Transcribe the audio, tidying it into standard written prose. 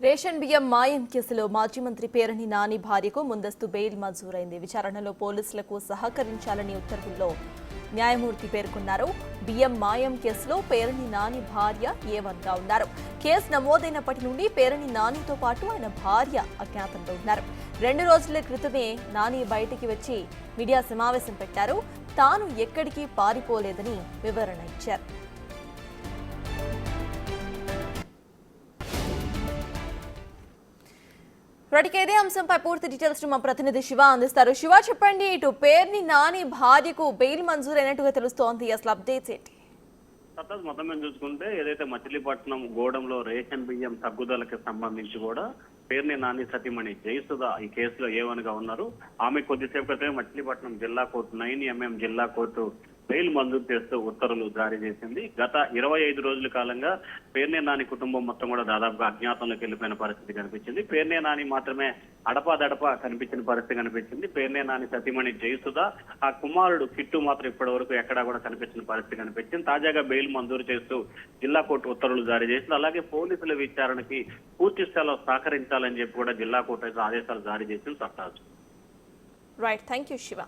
Ration బియ్యం మాయం కేసులో మాజీ మంత్రి పేరణి నాని భార్యకు ముందస్తు బెయిల్ మంజూరైంది. విచారణలో పోలీసులకు సహకరించాలని ఉత్తర్వుల్లో న్యాయమూర్తి పేర్కొన్నారు. బియ్యం మాయం కేసులో పేరణి నాని భార్య ఏవన్గా ఉన్నారు. కేసు నమోదైనప్పటి నుండి పేరణి నానితో పాటు ఆయన భార్య అజ్ఞాతంలో ఉన్నారు. 2 రోజుల క్రితమే నాని బయటికి వచ్చి మీడియా సమావేశం పెట్టారు. తాను ఎక్కడికి పారిపోలేదని వివరణ ఇచ్చారు. ఇదే అంశంపై పూర్తి డీటెయిల్స్ మా ప్రతినిధి శివ అందిస్తారు. శివ, చెప్పండి, ఇటు పేర్ని నాని భార్యకు బెయిల్ మంజూరైనట్టుగా తెలుస్తోంది. అసలు అప్డేట్స్ ఏంటి? మొత్తం మేము చూసుకుంటే ఏదైతే మచిలీపట్నం గోడంలో రేషన్ బియ్యం తగ్గుదలకి సంబంధించి కూడా పేర్ని నాని సతీమణి జయసుధ ఈ కేసులో ఏవన్గా ఉన్నారు. ఆమె కొద్దిసేపు క్రితమే మచిలీపట్నం జిల్లా కోర్టు 9mm జిల్లా కోర్టు బెయిల్ మంజూరు చేస్తూ ఉత్తర్వులు జారీ చేసింది. గత 25 రోజుల కాలంగా పేర్నే నాని కుటుంబం మొత్తం కూడా దాదాపుగా అజ్ఞాతంలోకి వెళ్ళిపోయిన పరిస్థితి కనిపించింది. పేర్నే నాని మాత్రమే అడపాదడపా కనిపించిన పరిస్థితి కనిపించింది. పేర్నే నాని సతీమణి జయసుధ, ఆ కుమారుడు కిట్టు మాత్రం ఇప్పటి వరకు ఎక్కడా కూడా కనిపించిన పరిస్థితి కనిపించింది. తాజాగా బెయిల్ మంజూరు చేస్తూ జిల్లా కోర్టు ఉత్తర్వులు జారీ చేసింది. అలాగే పోలీసుల విచారణకి పూర్తి స్థాయిలో సహకరించాలని చెప్పి కూడా జిల్లా కోర్టు ఆదేశాలు జారీ చేసింది. సత్తాజ్. Right, thank you Shiva.